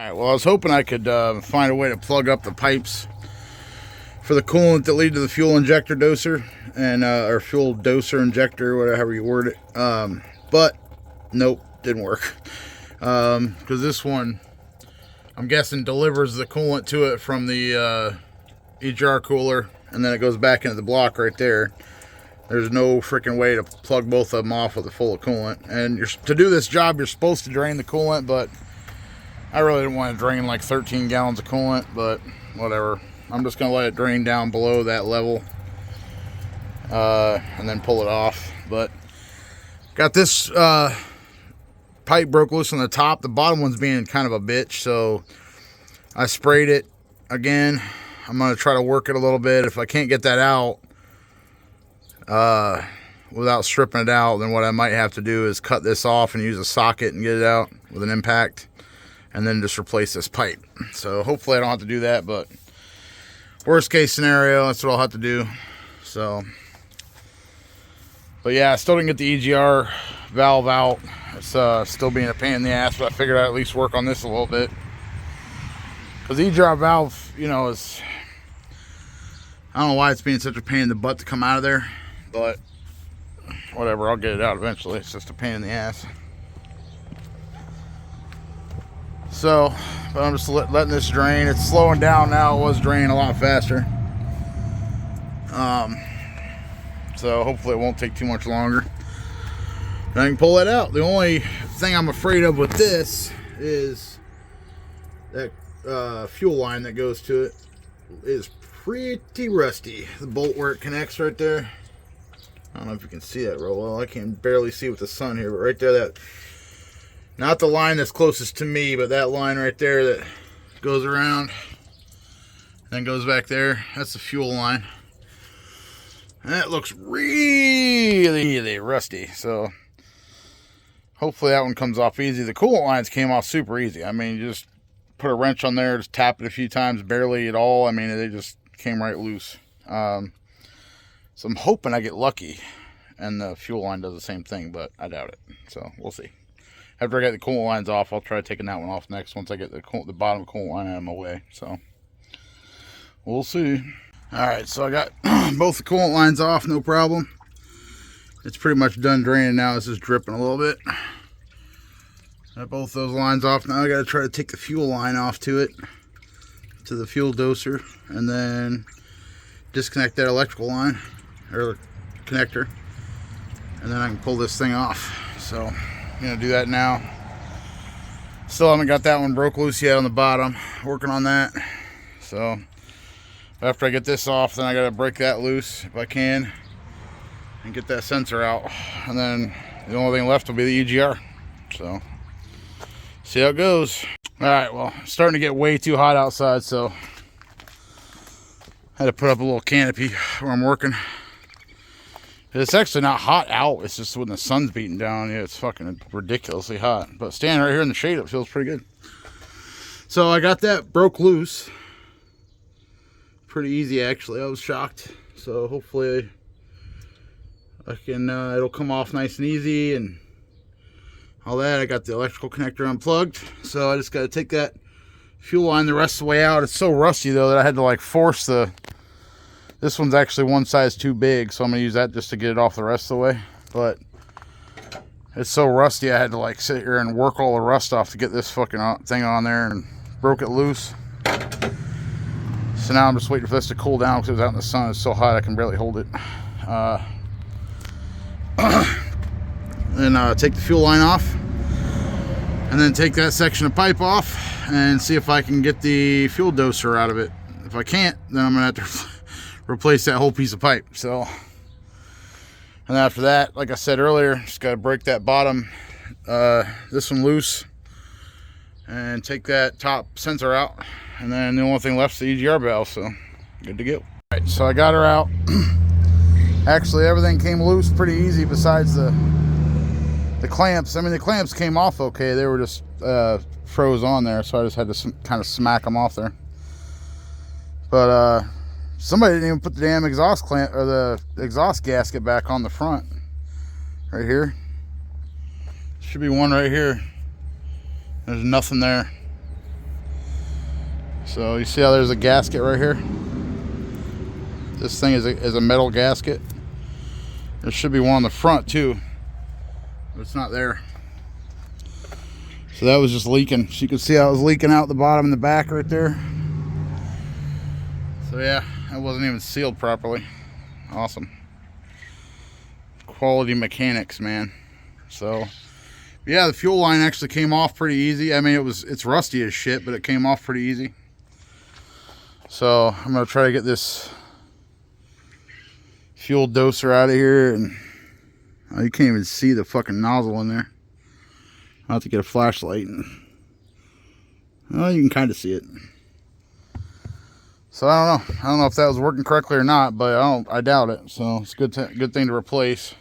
Alright, well, I was hoping I could find a way to plug up the pipes for the coolant that lead to the fuel injector doser and or fuel doser injector, whatever you word it. But nope, didn't work. Because this one, I'm guessing, delivers the coolant to it from the EGR cooler, and then it goes back into the block right there. There's no freaking way to plug both of them off with a full of coolant. And to do this job, you're supposed to drain the coolant, but I really didn't want to drain like 13 gallons of coolant, but whatever. I'm just going to let it drain down below that level and then pull it off. But got this pipe broke loose on the top. The bottom one's being kind of a bitch, so I sprayed it again. I'm going to try to work it a little bit. If I can't get that out without stripping it out, then what I might have to do is cut this off and use a socket and get it out with an impact, and then just replace this pipe. So hopefully I don't have to do that, but worst case scenario, that's what I'll have to do. So, but yeah, I still didn't get the EGR valve out. It's still being a pain in the ass, but I figured I'd at least work on this a little bit. Because the EGR valve, you know, is, I don't know why it's being such a pain in the butt to come out of there, but whatever, I'll get it out eventually. It's just a pain in the ass. So, but I'm just letting this drain. It's slowing down now. It was draining a lot faster. So hopefully it won't take too much longer. I can pull that out. The only thing I'm afraid of with this is that fuel line that goes to it is pretty rusty. The bolt where it connects right there. I don't know if you can see that real well. I can barely see with the sun here, but right there, that, not the line that's closest to me, but that line right there that goes around and then goes back there, that's the fuel line. And that looks really rusty, so hopefully that one comes off easy. The coolant lines came off super easy. I mean, you just put a wrench on there, just tap it a few times, barely at all. I mean, they just came right loose. So I'm hoping I get lucky and the fuel line does the same thing, but I doubt it. So we'll see. After I get the coolant lines off, I'll try taking that one off next once I get the bottom coolant line out of my way. So we'll see. Alright, so I got both the coolant lines off, no problem. It's pretty much done draining now. It's just dripping a little bit. Got both those lines off. Now I got to try to take the fuel line off to it, to the fuel doser, and then disconnect that electrical line, or connector, and then I can pull this thing off. So I'm going to do that now. Still haven't got that one broke loose yet on the bottom. Working on that. So after I get this off, then I got to break that loose if I can and get that sensor out. And then the only thing left will be the EGR. So see how it goes. Alright, well, it's starting to get way too hot outside, so I had to put up a little canopy where I'm working. It's actually not hot out, it's just when the sun's beating down, yeah, it's fucking ridiculously hot. But standing right here in the shade, it feels pretty good. So I got that broke loose. Pretty easy, actually. I was shocked. So hopefully I can, it'll come off nice and easy and all that. I got the electrical connector unplugged. So I just got to take that fuel line the rest of the way out. It's so rusty though that I had to like force this one's actually one size too big, so I'm gonna use that just to get it off the rest of the way. But it's so rusty I had to like sit here and work all the rust off to get this fucking thing on there, and broke it loose. So now I'm just waiting for this to cool down because it was out in the sun. It's so hot I can barely hold it. Then take the fuel line off, and then take that section of pipe off and see if I can get the fuel doser out of it. If I can't, then I'm gonna have to replace that whole piece of pipe. So, and after that, like I said earlier, just got to break that bottom, this one loose, and take that top sensor out, and then the only thing left is the EGR valve. So good to go. All right, so I got her out. Actually, everything came loose pretty easy besides the clamps. I mean, the clamps came off okay. They were just froze on there, so I just had to kind of smack them off there. But somebody didn't even put the damn exhaust clamp or the exhaust gasket back on the front. Right here. Should be one right here. There's nothing there. So you see how there's a gasket right here? This thing is a metal gasket. There should be one on the front too, but it's not there. So that was just leaking. So you can see how it was leaking out the bottom and the back right there. So yeah, that wasn't even sealed properly. Awesome. Quality mechanics, man. So yeah, the fuel line actually came off pretty easy. I mean, it's rusty as shit, but it came off pretty easy. So I'm gonna try to get this fuel doser out of here, and oh, you can't even see the fucking nozzle in there. I'll have to get a flashlight, and well, you can kind of see it. So I don't know if that was working correctly or not, but I doubt it. So it's a good thing to replace.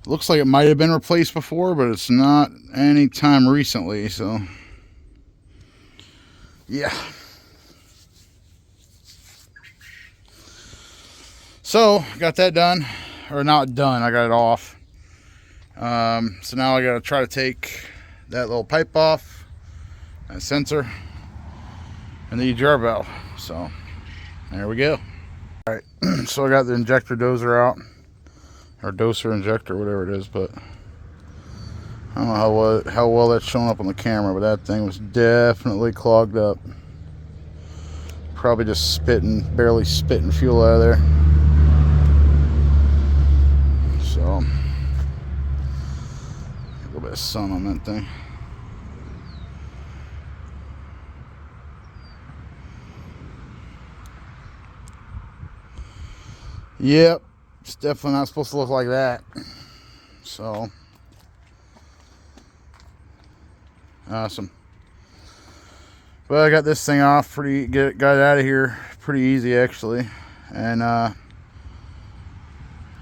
It looks like it might have been replaced before, but it's not any time recently. So yeah. So got that done, or not done. I got it off. So now I got to try to take that little pipe off, that sensor, and the EGR valve. So there we go. All right, so I got the injector doser out, or doser injector, whatever it is, but I don't know how well that's showing up on the camera, but that thing was definitely clogged up. Probably just barely spitting fuel out of there. So a little bit of sun on that thing. Yep, it's definitely not supposed to look like that. So awesome. Well, I got this thing off got it out of here pretty easy actually, and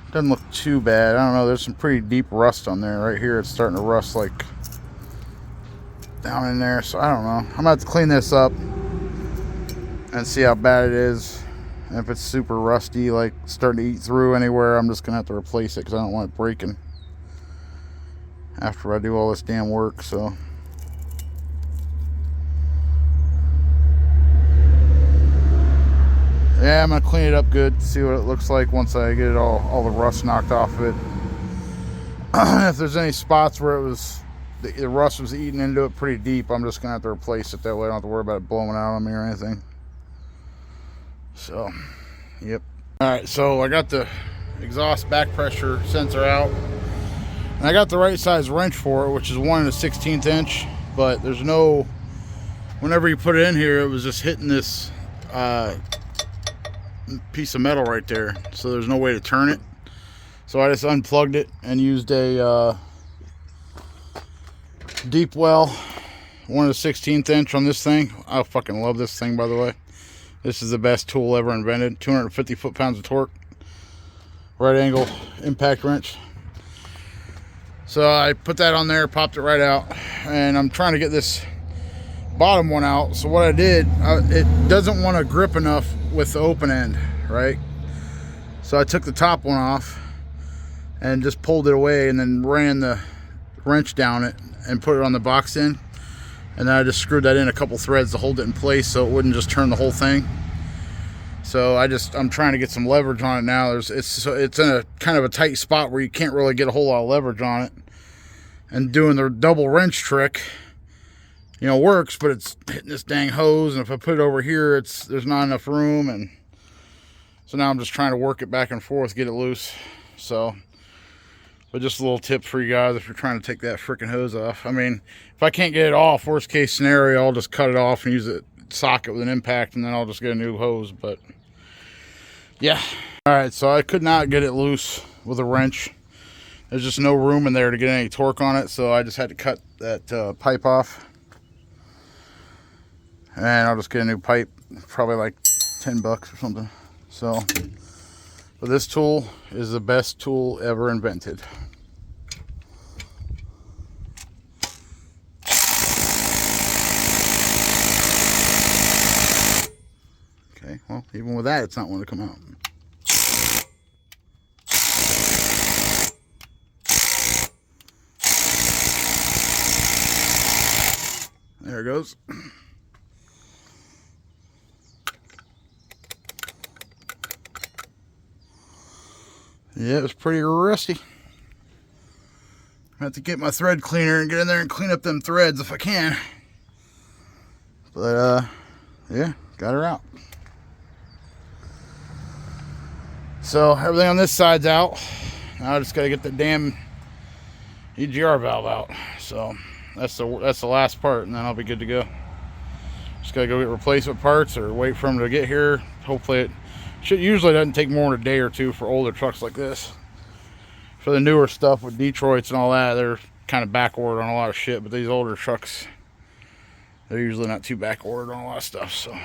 doesn't look too bad. I don't know, there's some pretty deep rust on there. Right here it's starting to rust like down in there, so I don't know. I'm gonna have to clean this up and see how bad it is. And if it's super rusty, like starting to eat through anywhere, I'm just gonna have to replace it because I don't want it breaking after I do all this damn work. So yeah, I'm gonna clean it up good, see what it looks like once I get it all the rust knocked off of it. If there's any spots where the rust was eating into it pretty deep, I'm just gonna have to replace it. That way I don't have to worry about it blowing out on me or anything. So yep. All right, so I got the exhaust back pressure sensor out, and I got the right size wrench for it, which is 1 1/16 inch, but there's no, whenever you put it in here, it was just hitting this piece of metal right there, so there's no way to turn it. So I just unplugged it and used a deep well 1 1/16 inch on this thing. I fucking love this thing, by the way. This is the best tool ever invented. 250 foot-pounds of torque, right angle impact wrench. So I put that on there, popped it right out, and I'm trying to get this bottom one out. So what I did, it doesn't want to grip enough with the open end, right? So I took the top one off and just pulled it away, and then ran the wrench down it and put it on the box end, and then I just screwed that in a couple threads to hold it in place so it wouldn't just turn the whole thing. So I'm trying to get some leverage on it now. It's in a kind of a tight spot where you can't really get a whole lot of leverage on it, and doing the double wrench trick, you know, works, but it's hitting this dang hose, and if I put it over here, there's not enough room, and so now I'm just trying to work it back and forth, get it loose. So, but just a little tip for you guys if you're trying to take that freaking hose off. I mean, if I can't get it off, worst case scenario, I'll just cut it off and use a socket with an impact, and then I'll just get a new hose. But yeah, all right, so I could not get it loose with a wrench. There's just no room in there to get any torque on it, so I just had to cut that pipe off, and I'll just get a new pipe, probably like 10 bucks or something. So, but this tool is the best tool ever invented. Okay, well, even with that, it's not wanting to come out. There it goes. Yeah, it was pretty rusty. I have to get my thread cleaner and get in there and clean up them threads if I can. But yeah, got her out. So everything on this side's out. Now I just gotta get the damn EGR valve out. So that's the last part, and then I'll be good to go. Just gotta go get replacement parts or wait for them to get here. Hopefully it usually doesn't take more than a day or two for older trucks like this. For the newer stuff with Detroits and all that, they're kind of backward on a lot of shit, but these older trucks, they're usually not too backward on a lot of stuff, so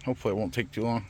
hopefully it won't take too long.